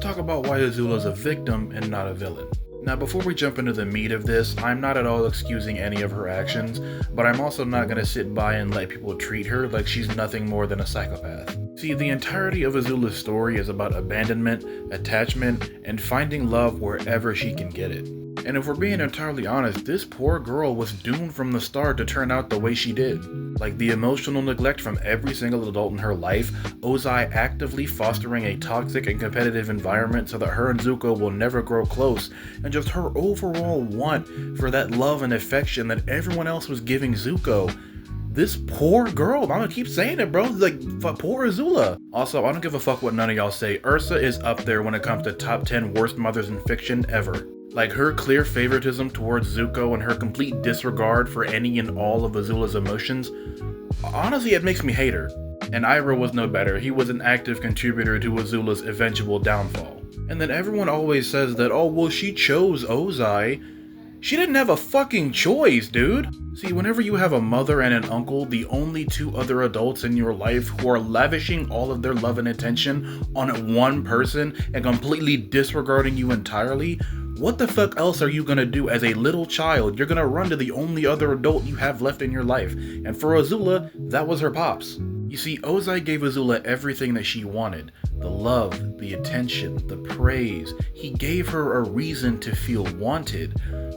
talk about why Azula's a victim and not a villain. Now, before we jump into the meat of this, I'm not at all excusing any of her actions, but I'm also not gonna sit by and let people treat her like she's nothing more than a psychopath. See, the entirety of Azula's story is about abandonment, attachment, and finding love wherever she can get it. And if we're being entirely honest, this poor girl was doomed from the start to turn out the way she did. Like the emotional neglect from every single adult in her life, Ozai actively fostering a toxic and competitive environment so that her and Zuko will never grow close, and just her overall want for that love and affection that everyone else was giving Zuko. This poor girl, I'm gonna keep saying it, bro, like, poor Azula. Also, I don't give a fuck what none of y'all say, Ursa is up there when it comes to top 10 worst mothers in fiction ever. Like, her clear favoritism towards Zuko and her complete disregard for any and all of Azula's emotions, honestly, it makes me hate her. And Iroh was no better. He was an active contributor to Azula's eventual downfall. And then everyone always says that, oh, well, she chose Ozai. She didn't have a fucking choice, dude. See, whenever you have a mother and an uncle, the only two other adults in your life who are lavishing all of their love and attention on one person and completely disregarding you entirely, what the fuck else are you gonna do as a little child? You're gonna run to the only other adult you have left in your life. And for Azula, that was her pops. You see, Ozai gave Azula everything that she wanted. The love, the attention, the praise. He gave her a reason to feel wanted.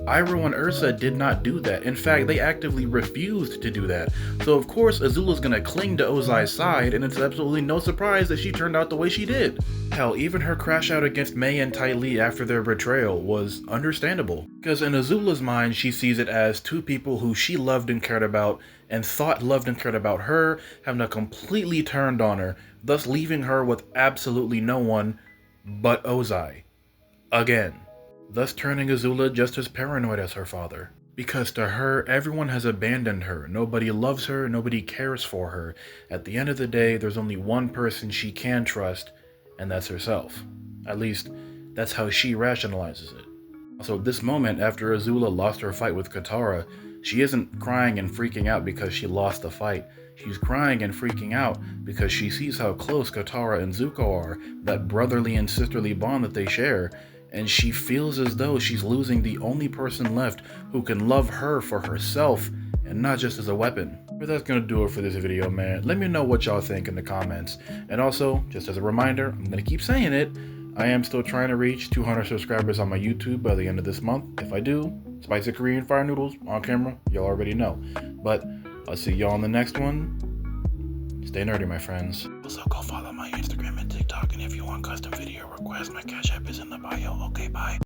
Iroh and Ursa did not do that. In fact, they actively refused to do that. So of course, Azula's gonna cling to Ozai's side, and it's absolutely no surprise that she turned out the way she did. Hell, even her crash out against Mei and Ty Lee after their betrayal was understandable. Because in Azula's mind, she sees it as two people who she loved and cared about, and thought loved and cared about her, have now completely turned on her, thus leaving her with absolutely no one but Ozai. Again. Thus turning Azula just as paranoid as her father. Because to her, everyone has abandoned her, nobody loves her, nobody cares for her. At the end of the day, there's only one person she can trust, and that's herself. At least, that's how she rationalizes it. Also, this moment after Azula lost her fight with Katara, she isn't crying and freaking out because she lost the fight. She's crying and freaking out because she sees how close Katara and Zuko are, that brotherly and sisterly bond that they share, and she feels as though she's losing the only person left who can love her for herself and not just as a weapon. But that's gonna do it for this video, man. Let me know what y'all think in the comments. And also, just as a reminder, I'm gonna keep saying it, I am still trying to reach 200 subscribers on my YouTube by the end of this month. If I do, spicy Korean fire noodles on camera, y'all already know. But I'll see y'all in the next one. Stay nerdy, my friends. Also, go follow my Instagram and TikTok, and if you want custom video requests, my Cash App is in the bio. Okay, bye.